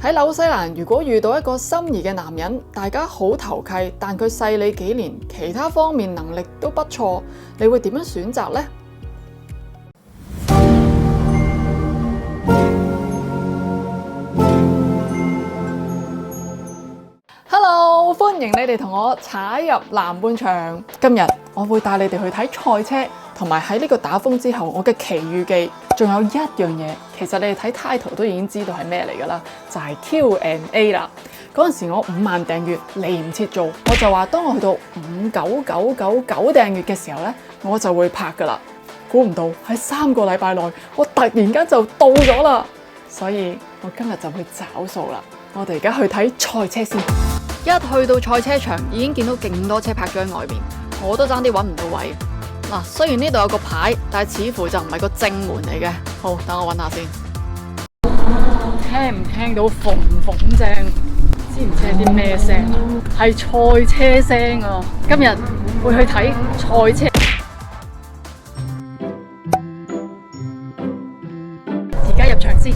喺紐西蘭，如果遇到一個心儀嘅男人，大家好投契，但佢細你幾年，其他方面能力都不錯，你會點樣選擇呢？Hello， 歡迎你哋同我踩入南半場。今日我會帶你哋去睇賽車，同埋喺呢個打風之後我嘅奇遇記。仲有一樣嘢，其實你哋睇 title 都已經知道係咩嚟㗎啦，就係 Q&A 啦。嗰陣時我5萬訂閱嚟唔切做，我就話當我去到59999訂閱嘅時候呢，我就會拍㗎啦。估唔到喺3個禮拜內，我突然間就到咗啦。所以我今日就去找數啦。我哋而家去睇賽車先。一去到賽車場，已經見到勁多車泊咗喺外面，我都爭啲揾唔到位。嗱，雖然呢度有個牌，但係似乎就唔係個正門嚟嘅。好，等我揾下先。聽唔聽到縫縫聲？知唔知係啲咩聲啊？係賽車聲啊！今日會去睇賽車。而家入場先。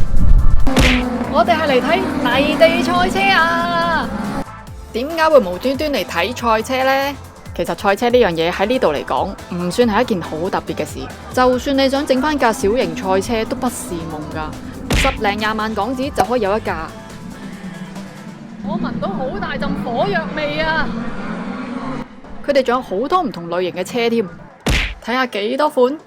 我哋係嚟睇泥地賽車啊！點解會無端端嚟睇賽車呢？其實賽車呢樣嘢喺呢度嚟講，唔算係一件好特別嘅事。就算你想整翻架小型賽車，都不是夢噶，10零20萬港紙就可以有一架。我聞到好大陣火藥味啊！佢哋仲有好多唔同類型嘅車添，睇下幾多款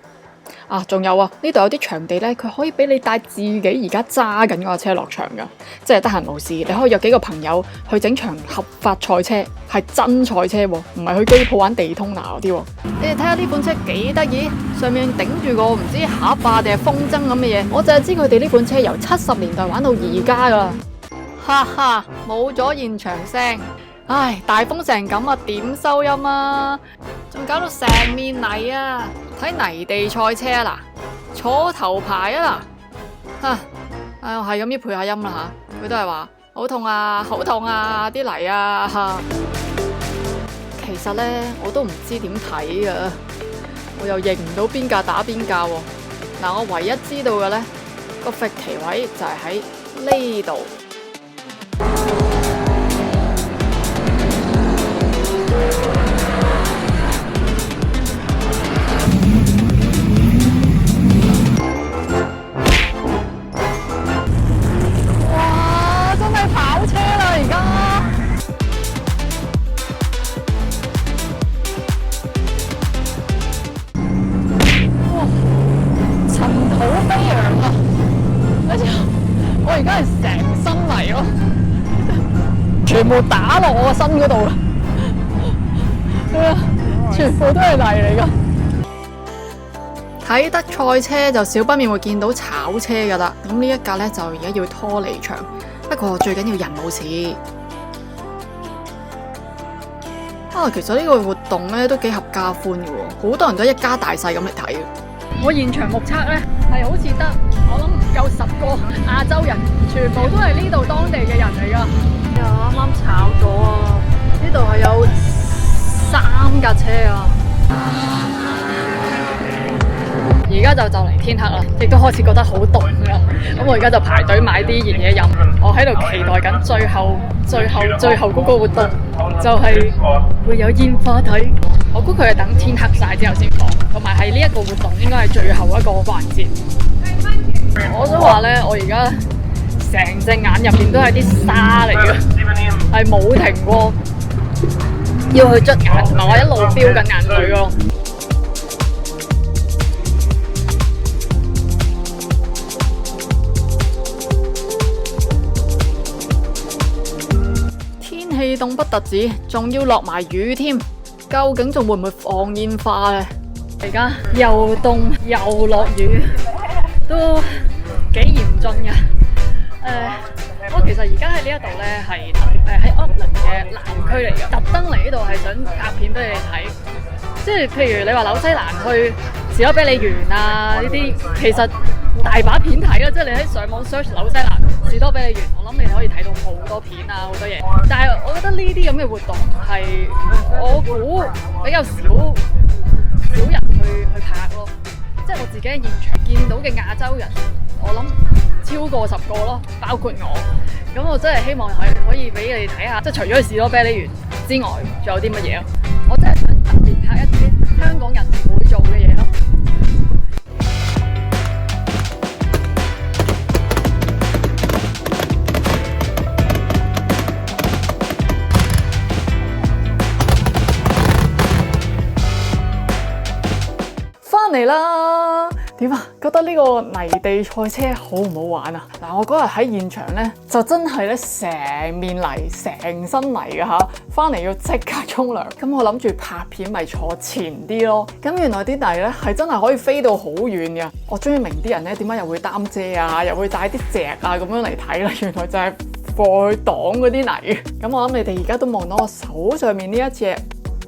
啊！仲有啊，呢度有啲場地呢，佢可以俾你帶自己而家揸緊嗰架車落場噶，即係得閒無事，你可以約幾個朋友去整場合法賽車，係真賽車喎，唔係去機鋪玩地通拿嗰啲喎。你哋睇下呢款車幾得意，上面頂住個唔知盒啊定係風箏咁嘅嘢，我就係知佢哋呢款車由70年代玩到而家噶啦。哈哈，冇咗現場聲，唉，大風成咁啊，點收音啊？仲搞到成面泥啊！睇泥地賽車啊嗱，坐頭排啊嗱，唉，我係咁要配下音啦吓，佢都係話好痛啊，好痛啊，啲泥啊吓。其實呢，我都唔知點睇噶，我又認唔到邊架打邊架喎。嗱，我唯一知道嘅呢，個揈旗位就係喺呢度。我而家係成身泥咯，全部打落我個身嗰度啦，全部都係泥嚟噶。睇得賽車就少不免會見到炒車噶啦，咁呢一架呢，就而家要拖離場，不過最緊要人冇事。其實呢個活動呢都幾合家歡嘅喎，好多人都一家大細咁嚟睇。我現場目測呢，係好似得我諗唔夠10個亞洲人，全部都係呢度當地嘅人嚟噶。啱啱炒咗啊！呢度係有3架車啊！而家就嚟天黑啦，亦都開始覺得好凍啦。咁我而家就排隊買啲熱嘢飲。我喺度期待緊最後嗰個活動，就係會有煙花睇。我估佢係等天黑晒之後先放，同埋係呢一個活動應該係最後一個環節。我想話呢，我而家成隻眼入面都係啲沙嚟嘅，係冇停過，要去捽眼，同埋我一路飆緊眼淚咯。天氣凍不特止，仲要落埋雨添。究竟仲會唔會放煙花呢？而家又凍又落雨，都幾嚴峻嘅。我其實而家喺呢一度呢，係喺奧克蘭嘅南區嚟嘅，特登嚟呢度係想拍片俾你哋睇。即係譬如你話紐西蘭去士多啤梨園啊呢啲，其實大把片睇啦。即係你喺上網 search 紐西蘭士多啤梨園，我諗你可以睇到好多片啊，好多嘢。但係我覺得呢啲咁嘅活動係我估比較少人去拍咯。即係我自己喺現場見到嘅亞洲人，我諗超過10個咯，包括我。咁我真係希望可以俾你哋睇下，即係除咗士多啤梨園之外，仲有啲乜嘢咯？我真係想特別拍一啲香港人唔會做嘅嘢咯。翻嚟啦！點啊？覺得呢個泥地賽車好唔好玩啊？嗱，我嗰日喺現場咧，就真係咧成面泥、成身泥嘅嚇，翻嚟要即刻沖涼。咁我諗住拍片咪坐前啲咯。咁原來啲泥咧係真係可以飛到好遠嘅。我終於明啲人咧點解又會擔遮啊，又會帶啲蓆啊咁樣嚟睇啦。原來就係放去擋嗰啲泥。咁我諗你哋而家都望到我手上面呢一隻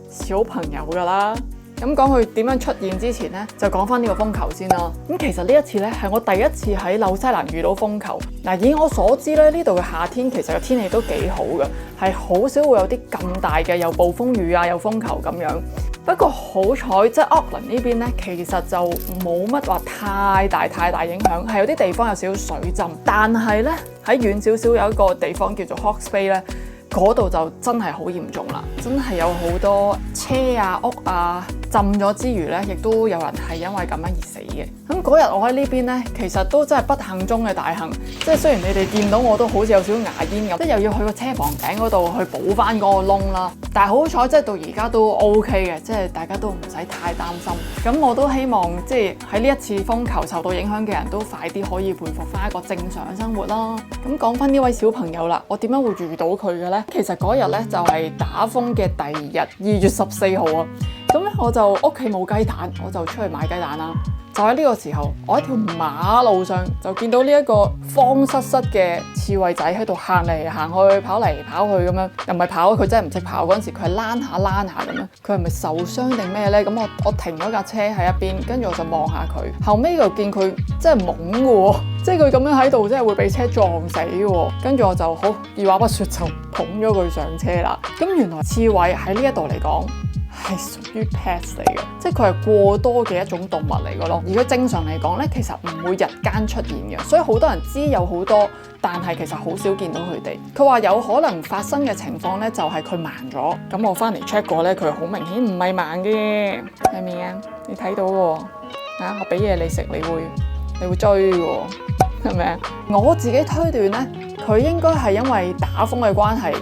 小朋友㗎啦。咁講佢點樣出現之前呢，就講翻呢個風球先啦。咁其實呢一次呢，係我第一次喺紐西蘭遇到風球。嗱，以我所知咧，呢度嘅夏天其實個天氣都幾好嘅，係好少會有啲咁大嘅有暴風雨啊，有風球咁樣。不過好彩，即係奧克蘭呢邊呢，其實就冇乜話太大影響，係有啲地方有少少水浸。但係呢，喺遠少少有一個地方叫做 Hawke's Bay 咧。嗰度就真係好嚴重啦，真係有好多車啊、屋啊浸咗之餘咧，亦都有人係因為咁樣而死嘅。咁嗰日我喺呢邊咧，其實都真係不幸中嘅大幸，即係雖然你哋見到我都好似有少少牙煙咁，即係又要去個車房頂嗰度去補翻嗰個窿啦。但係好彩，即係到而家都 OK 嘅，即係大家都唔使太擔心。咁我都希望即係喺呢一次風球受到影響嘅人都快啲可以恢復翻一個正常嘅生活啦。咁講翻呢位小朋友啦，我點樣會遇到佢嘅咧？其實嗰日咧就係打風嘅第二日，2月14號啊。咁咧我就屋企冇雞蛋，我就出去買雞蛋啦。就喺呢個時候，我喺條馬路上就見到呢一個慌失失嘅刺蝟仔喺度行嚟行去、跑嚟跑去咁樣，又唔係跑，佢真係唔識跑嗰陣時，佢係躝下咁樣。佢係咪受傷定咩咧？咁我停咗架車喺一邊，跟住我就望下佢。後尾就見佢真係懵嘅喎，即係佢咁樣喺度，真係會俾車撞死嘅。跟住我就好二話不說就捧咗佢上車啦。咁原來刺蝟喺呢一度嚟講，係屬於 pest 嚟嘅，即係佢係過多嘅一種動物嚟嘅咯。而佢正常嚟講咧，其實唔會日間出現嘅，所以好多人知有好多，但係其實好少見到佢哋。佢話有可能發生嘅情況咧，就係佢盲咗。咁我翻嚟 check 過咧，佢好明顯唔係盲嘅，係咪啊？你睇到喎，啊，我俾嘢你食，你會追嘅，係咪啊？我自己推斷咧，佢應該係因為打風嘅關係。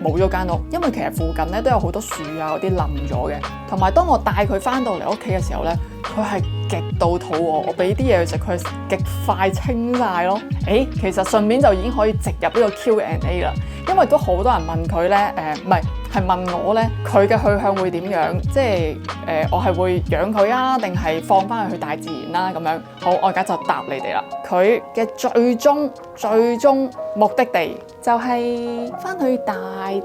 冇咗間屋，因為其實附近咧都有好多樹啊，嗰啲冧咗嘅。同埋當我帶佢翻到嚟屋企嘅時候咧，佢係極度肚餓，我俾啲嘢佢食，佢係極快清晒咯。其實順便就已經可以直入呢個 Q&A 啦，因為都好多人問佢咧，唔係問我咧，佢嘅去向會點樣？即係我係會養佢啊，定係放翻佢去大自然啦咁樣。好，我而家就答你哋啦。佢嘅最終目的地就係翻去大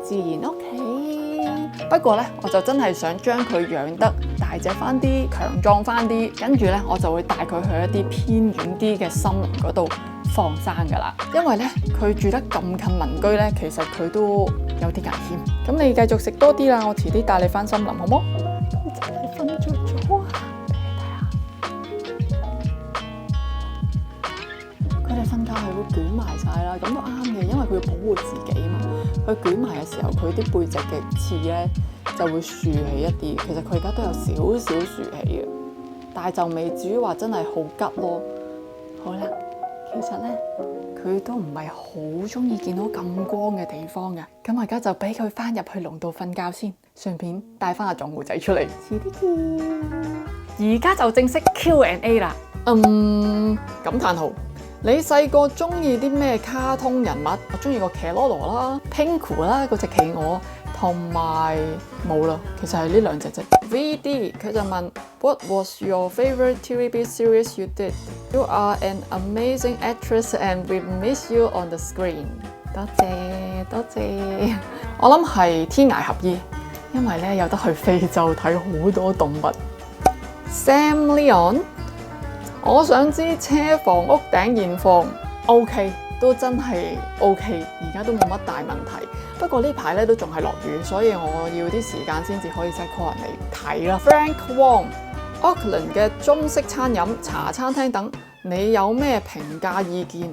自然屋企。不過咧，我就真係想將佢養得大隻翻啲、強壯翻啲，跟住咧我就會帶佢去一啲偏遠啲嘅森林嗰度放生噶啦。因為咧佢住得咁近民居咧，其實佢都有啲危險。咁你繼續食多啲啦，我遲啲帶你翻森林好冇？佢真係瞓着咗啊！俾你睇下，佢哋瞓覺係會捲埋晒啦，咁都啱嘅，因為佢要保護自己嘛。佢捲埋嘅時候，佢啲背脊嘅刺咧就會豎起一啲。其實佢而家都有少少豎起嘅，但係就未至於話真係好急咯。好啦，其實咧佢都唔係好中意見到咁光嘅地方嘅。咁我而家就俾佢翻入去籠度瞓覺先，順便帶翻阿撞狐仔出嚟。遲啲見。而家就正式 Q&A 啦。感嘆號。你細個中意啲咩卡通人物？我中意個騎羅羅啦、Pingu 啦，嗰隻企鵝，同埋冇啦。其實係呢兩隻啫。VD 佢就問 What was your favorite TVB series you did? You are an amazing actress and we miss you on the screen。多謝。我諗係天涯合衣，因為咧有得去非洲睇好多動物。Sam Leon。我想知車房屋頂現況 OK， 都真係 OK， 而家都冇乜大問題。不過呢排咧都仲係落雨，所以我要啲時間先至可以即係 call 人嚟睇啦。Frank Wong， Auckland 嘅中式餐飲、茶餐廳等你有咩評價意見？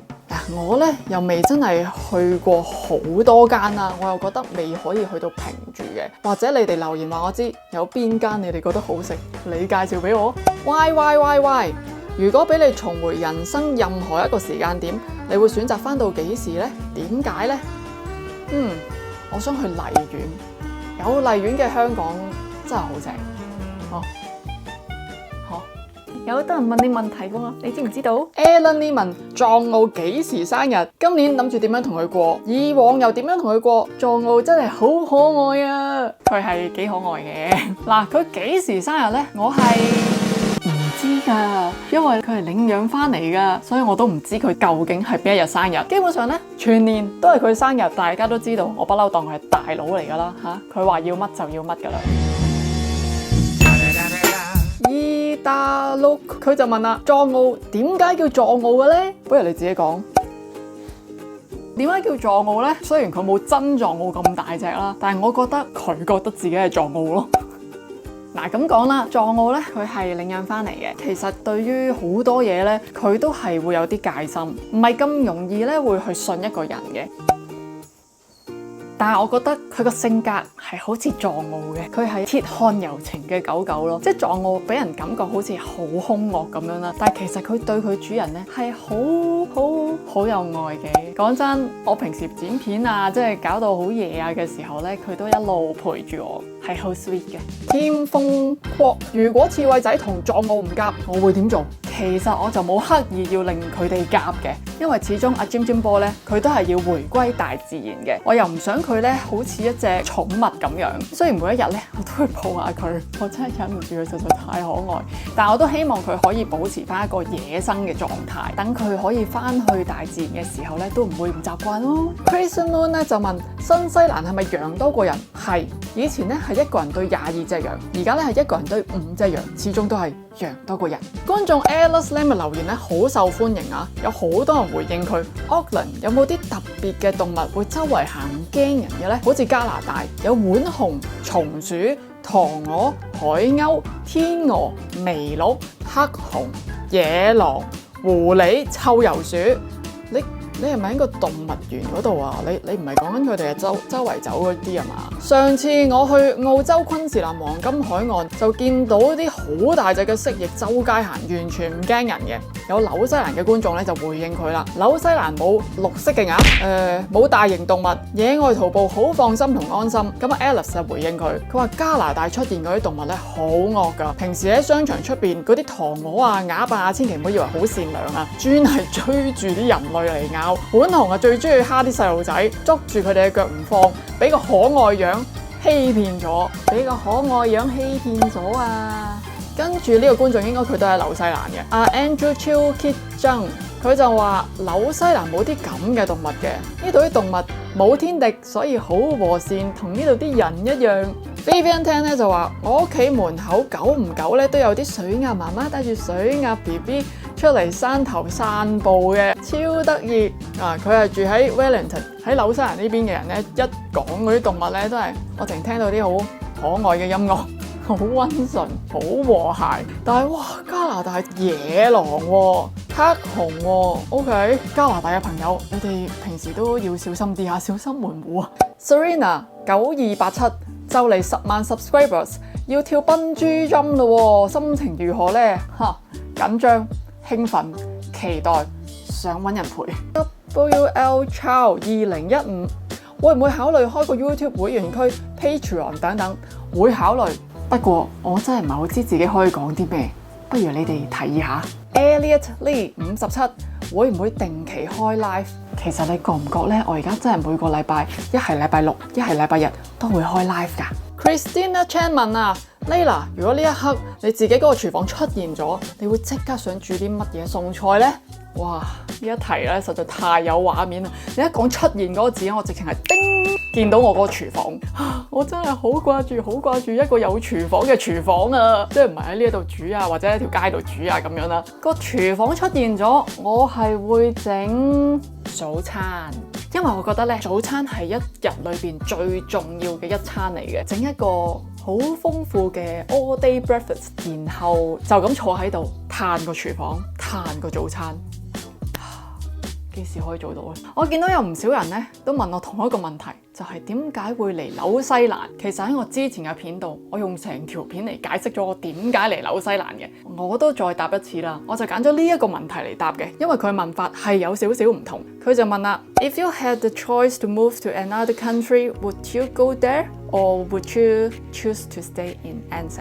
我呢又未真係去過好多間啦，我又覺得未可以去到評住嘅。或者你哋留言話我知有邊間你哋覺得好食，你介紹俾我。喂，如果俾你重回人生任何一個時間點，你會選擇翻到幾時呢？點解呢？我想去荔園，有荔園嘅香港真係好正。有好多人問你問題喎，你知唔知道 ？Alan Lee 問藏獒幾時生日？今年諗住點樣同佢過？以往又點樣同佢過？藏獒真係好可愛啊！佢係幾可愛嘅。嗱，佢幾時生日呢？我係唔知噶，因為佢係領養翻嚟噶，所以我都唔知佢究竟係邊一日生日。基本上呢，全年都係佢生日，大家都知道，我不嬲當佢係大佬嚟噶啦吓，佢話要乜就要乜噶啦。大陸佢就問啦，藏獒點解叫藏獒嘅咧？不如你自己講。點解叫藏獒咧？雖然佢冇真藏獒咁大隻啦，但係我覺得佢覺得自己係藏獒咯。嗱，咁講啦，藏獒咧佢係領養翻嚟嘅。其實對於好多嘢咧，佢都係會有啲戒心，唔係咁容易咧會去信一個人嘅。但係我覺得佢個性格係好似藏獒嘅，佢係鐵漢柔情嘅狗狗咯，即係藏獒俾人感覺好似好兇惡咁樣啦。但係其實佢對佢主人咧係好有愛嘅。講真，我平時剪片啊，即係搞到好夜啊嘅時候咧，佢都一路陪住我，係好 sweet 嘅。天風國，如果刺蝟仔同藏獒唔夾，我會點做？其實我就冇刻意要令佢哋夾嘅，因為始終阿 Jim 波咧，佢都係要回歸大自然嘅。我又唔想佢咧好似一隻寵物咁樣。雖然每一日咧我都會抱下佢，我真係忍唔住佢實在太可愛。但我都希望佢可以保持翻一個野生嘅狀態，等佢可以翻去大自然嘅時候咧都唔會唔習慣咯。Crazy Moon 咧就問新西蘭係咪羊多過人？係，以前咧係一個人對22隻羊，而家咧係一個人對5隻羊，始終都係羊多過人。觀眾 Alice Lam 嘅留言咧好受歡迎啊，有好多人回應佢。Auckland 有冇啲特別嘅動物會周圍行唔驚人嘅咧？好似加拿大有浣熊、松鼠、塘鵝、海鷗、天鵝、麋鹿、黑熊、野狼、狐狸、臭鼬鼠。你係咪喺個動物園嗰度啊？你唔係講緊佢哋係周圍走嗰啲啊嘛？上次我去澳洲昆士蘭黃金海岸就見到啲好大隻嘅蜥蜴周街行，完全唔驚人嘅。有紐西蘭嘅觀眾咧就回應佢啦，紐西蘭冇綠色嘅鴨，冇大型動物，野外徒步好放心同安心。咁啊 Alice 就回應佢話加拿大出現嗰啲動物咧好惡㗎，平時喺商場出邊嗰啲塘鵝啊、鴨啊，千祈唔好以為好善良啊，專係追住啲人類嚟咬。浣熊啊最中意蝦啲細路仔，捉住佢哋嘅腳唔放，俾個可愛樣欺騙咗，俾個可愛樣欺騙咗啊！跟住呢個觀眾應該佢都係紐西蘭嘅，阿 Andrew Chill Kit Jung 佢就話紐西蘭冇啲咁嘅動物嘅，呢度啲動物冇天敵，所以好和善，同呢度啲人一樣。Vivian Tan 咧就話我屋企門口久唔久咧都有啲水鴨媽媽帶住水鴨 BB 出嚟山頭散步嘅，超得意啊！佢係住喺 Wellington 喺紐西蘭呢邊嘅人咧，一講嗰啲動物咧都係我淨聽到啲好可愛嘅音樂。好溫順，好和諧，但係哇，加拿大野狼喎，黑熊喎，OK， 加拿大嘅朋友，你哋平時都要小心啲啊，小心門戶啊。Serena 9287就嚟10萬 subscribers， 要跳笨豬跳咯，心情如何呢？緊張、興奮、期待，想搵人陪。WL Chow 2015會唔會考慮開個 YouTube 會員區、Patreon 等等？會考慮。不過我真係唔係好知自己可以講啲咩，不如你哋提議下。Elliot Lee 57會唔會定期開 live？ 其實你覺唔覺呢？我而家真係每個禮拜，一係禮拜六，一係禮拜日都會開 live 㗎。Christina Chan 問啊 Layla 如果呢一刻你自己嗰個廚房出現咗，你會即刻想煮啲乜嘢餸菜呢？哇！呢一題咧實在太有畫面啦！你一講出現嗰個字，我直情係叮見到我個廚房，我真係好掛住一個有廚房嘅廚房啊！即係唔係喺呢度煮啊，或者喺條街度煮啊咁樣啦。個廚房出現咗，我係會整早餐，因為我覺得咧早餐係一日裏邊最重要嘅一餐嚟嘅，整一個好豐富嘅 all day breakfast， 然後就咁坐喺度嘆個廚房。餐個早餐。幾時可以做到咧？我見到有唔少人咧都問我同一個問題，就係點解會嚟紐西蘭？其實喺我之前嘅片度，我用成條片嚟解釋咗我點解嚟紐西蘭嘅。我都再答一次啦，我就揀咗呢一個問題嚟答嘅，因為佢問法係有少少唔同。佢就問啦 ：If you had the choice to move to another country, would you go there, or would you choose to stay in NZ？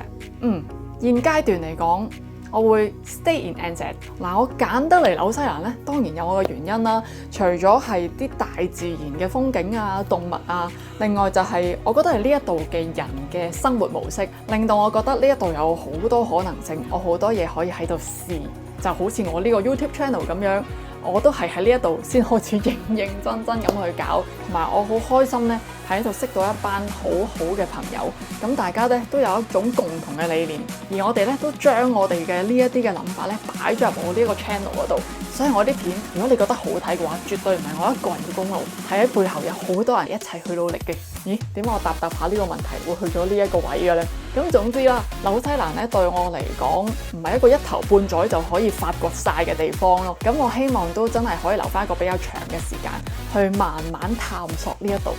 現階段嚟講，我會 stay in NZ。嗱，我揀得嚟紐西蘭咧，當然有我嘅原因啦。除咗係啲大自然嘅風景啊、動物啊，另外就係我覺得係呢一度嘅人嘅生活模式，令到我覺得呢一度有好多可能性，我好多嘢可以喺度試，就好似我呢個 YouTube channel 咁樣。我都係喺呢一度先開始認認真真咁去搞，同埋我好開心咧喺度識到一班好好嘅朋友，咁大家咧都有一種共同嘅理念，而我哋咧都將我哋嘅呢一啲嘅諗法咧擺咗入我呢個 channel 嗰度，所以我啲片如果你覺得好睇嘅話，絕對唔係我一個人嘅功勞，係喺背後有好多人一齊去努力嘅。咦？點解我答下呢個問題會去咗呢一個位嘅咧？咁總之啦，紐西蘭咧對我嚟講唔係一個一頭半載就可以發掘晒嘅地方咯。咁我希望都真係可以留翻一個比較長嘅時間去慢慢探索呢一度。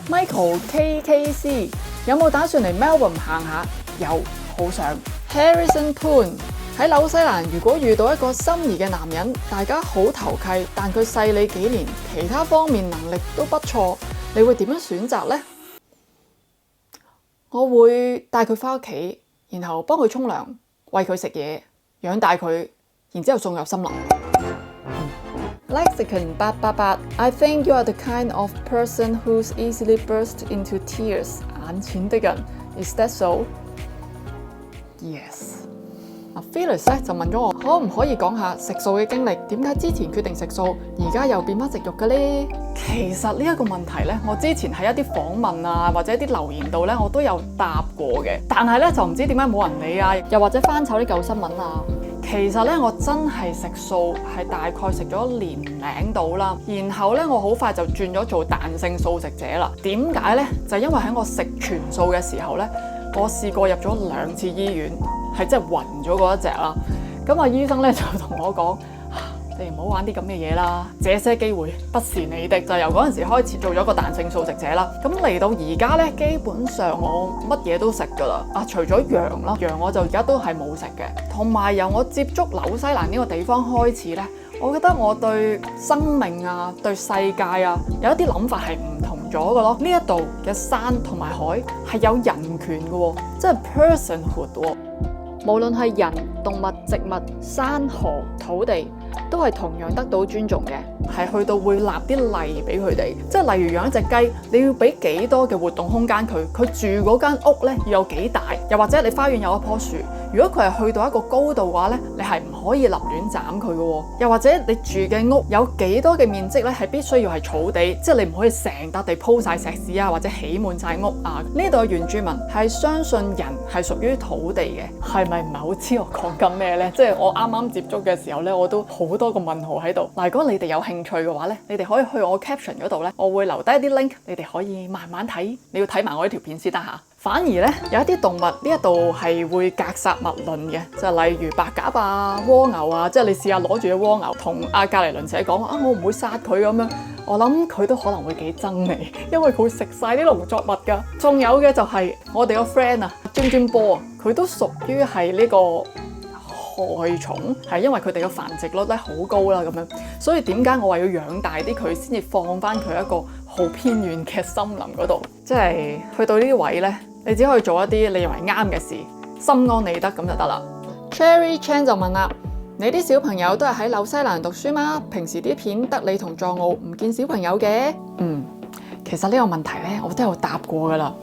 Michael KKC 有冇打算嚟 Melbourne 行下？有，好想。Harrison Poon 喺紐西蘭，如果遇到一個心儀嘅男人，大家好投契，但佢細你幾年，其他方面能力都不錯，你會點樣選擇呢？我會帶佢返屋企，然後幫佢沖涼，餵佢食嘢，養大佢，然之後送入森林。Lexicon 888 I think you are the kind of person who's easily burst into tears. 眼淺的人 Is that so? Yes. Felix 咧就問咗我可唔可以講下食素嘅經歷，點解之前決定食素，而家又變返食肉嘅呢？其實呢一個問題咧，我之前喺一啲訪問啊或者一啲留言度咧，我都有答過嘅，但係咧就唔知點解冇人理啊，又或者翻炒啲舊新聞啊。其實咧我真係食素係大概食咗年零到啦，然後咧我好快就轉咗做彈性素食者啦。點解咧？就因為喺我食全素嘅時候咧，我試過入咗2次醫院。係真係暈咗嗰一隻啦，咁啊醫生咧就同我講：你唔好玩啲咁嘅嘢啦，這些機會不是你的。就由嗰陣時開始做咗個彈性素食者啦。咁嚟到而家咧，基本上我乜嘢都食噶啦。除咗羊啦，羊我就而家都係冇食嘅。同埋由我接觸紐西蘭呢個地方開始咧，我覺得我對生命啊、對世界啊有一啲諗法係唔同咗嘅咯。呢一度嘅山同埋海係有人權嘅喎，即係 personhood 喎。無論係人、動物、植物、山河、土地，都係同樣得到尊重嘅，係去到會立啲例俾佢哋，即係例如養一隻雞，你要俾幾多嘅活動空間佢住嗰間屋咧要有幾大，又或者你花園有一棵樹，如果佢係去到一個高度嘅話咧，你係唔可以立亂斬佢嘅，又或者你住嘅屋有幾多嘅面積咧係必須要係草地，即係你唔可以成笪地鋪晒石屎啊，或者起滿晒屋啊。呢度嘅原住民係相信人係屬於土地嘅，係咪唔係好知我講緊咩咧？即係我啱啱接觸嘅時候咧，我都好多個問號喺度。嗱，如果你哋有興趣嘅話咧，你哋可以去我 caption 嗰度咧，我會留低一啲 link，你哋可以慢慢睇。你要睇埋我呢條片先得嚇。反而咧有一啲動物呢一度係會格殺勿論嘅，就例如白鴿啊、蝸牛啊，即係你試下攞住隻蝸牛同隔離鄰舍講啊，我唔會殺佢咁樣，我諗佢都可能會幾憎你，因為佢會食晒啲農作物㗎。仲有嘅就係我哋個 friend 啊，尖波啊，佢都屬於係呢個害蟲，係因為佢哋嘅繁殖率咧好高啦咁樣，所以點解我話要養大啲佢先至放翻佢一個好偏遠嘅森林嗰度，即係去到呢啲位咧，你只可以做一啲你認為啱嘅事，心安理得咁就得啦。Cherry Chan 就問啦：你啲小朋友都係喺紐西蘭讀書嗎？平時啲片得你同藏獒，唔見小朋友嘅？其實呢個問題咧，我都有答過噶啦。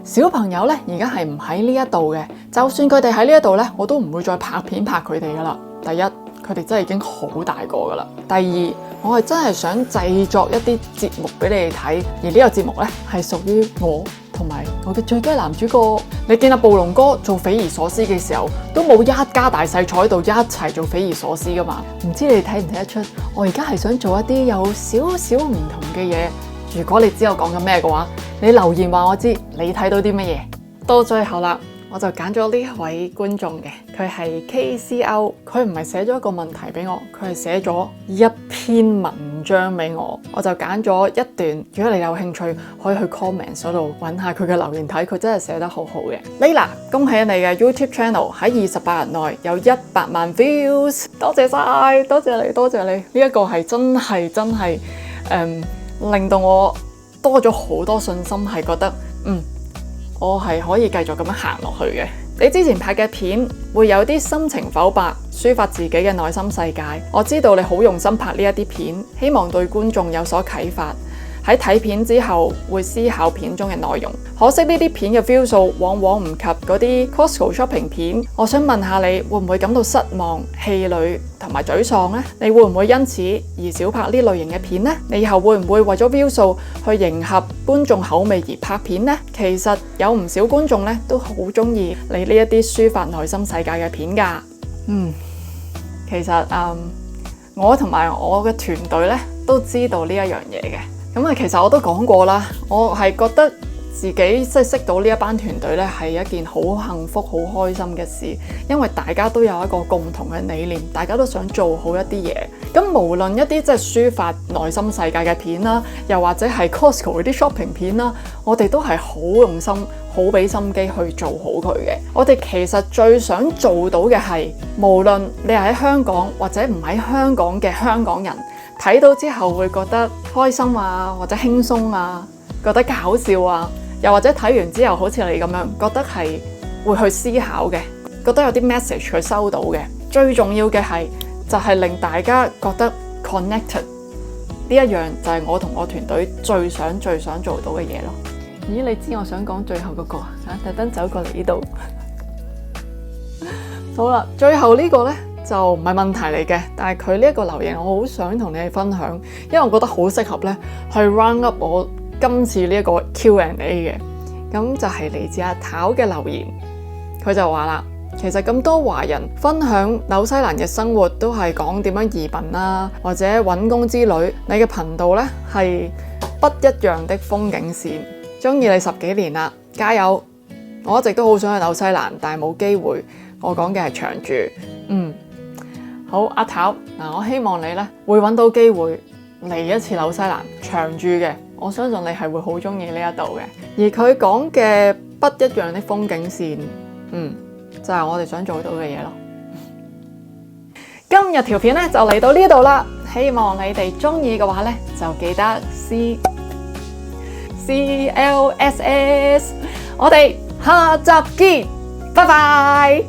小朋友咧，而家係唔喺呢一度嘅，就算佢哋喺呢一度咧，我都唔會再拍片拍佢哋噶啦。第一，佢哋真係已經好大個噶啦。第二，我係真係想製作一啲節目俾你哋睇，而呢個節目咧係屬於我同埋我嘅最佳男主角。你見阿暴龍哥做匪夷所思嘅時候，都冇一家大細坐喺度一齊做匪夷所思噶嘛？唔知你哋睇唔睇得出？我而家係想做一啲有少少唔同嘅嘢。如果你知我講緊咩嘅話，你留言話我知你睇到啲乜嘢。到最後啦，我就揀咗呢一位觀眾嘅，佢係 KCO， 佢唔係寫咗一個問題俾我，佢係寫咗一篇文章俾我，我就揀咗一段。如果你有興趣，可以去 comment 嗰度揾下佢嘅留言睇，佢真係寫得好好嘅。Layla， 恭喜你嘅 YouTube channel 喺28日內有100萬 views， 多謝晒，多謝你，多謝你。呢一個係真係令到我多咗好多信心，係覺得我係可以繼續咁樣行落去嘅。你之前拍嘅片會有啲心情剖白，抒發自己嘅內心世界。我知道你好用心拍呢一啲片，希望對觀眾有所啟發。喺睇片之後會思考片中嘅內容。可惜呢啲片嘅 view 數往往唔及嗰啲 Costco shopping 片。我想問下你會唔會感到失望、氣餒同埋沮喪呢？你會唔會因此而少拍呢類型嘅片呢？你以後會唔會為咗 view 數去迎合觀眾口味而拍片呢？其實有唔少觀眾咧都好中意你呢一啲抒發內心世界嘅片㗎。其實我同埋我嘅團隊咧都知道呢一樣嘢嘅。其實我都講過啦，我係覺得自己即係識到呢一班團隊咧，係一件好幸福、好開心嘅事，因為大家都有一個共同嘅理念，大家都想做好一啲嘢。咁無論一啲即係抒發內心世界嘅片啦，又或者係 Costco 嗰啲 shopping 片啦，我哋都係好用心、好俾心機去做好佢嘅。我哋其實最想做到嘅係，無論你係喺香港或者唔喺香港嘅香港人，睇到之後會覺得開心啊，或者輕鬆啊，覺得搞笑啊，又或者睇完之後好似你咁樣，覺得係會去思考嘅，覺得有啲 message 佢收到嘅。最重要嘅係就係令大家覺得 connected， 呢一樣就係我同我團隊最想做到嘅嘢咯。咦，你知我想講最後嗰個啊？特登走過嚟呢度。好啦，最後呢個呢，就唔係問題嚟嘅，但係佢呢一個留言我好想同你哋分享，因為我覺得好適合咧去 round up 我今次呢一個 Q&A 嘅。咁就係嚟自阿頭嘅留言，佢就話啦，其實咁多華人分享紐西蘭嘅生活都係講點樣移民啦，或者揾工之類，你嘅頻道咧係不一樣的風景線，中意你10幾年啦，加油！我一直都好想去紐西蘭，但係冇機會。我講嘅係長住。好，阿頭，我希望你咧會揾到機會嚟一次紐西蘭長住嘅，我相信你係會好中意呢一度嘅。而佢講嘅不一樣的風景線，就係我哋想做到嘅嘢咯。今日條片咧就嚟到呢度啦，希望你哋中意嘅話咧就記得 CLSS， 我哋下集見，拜拜。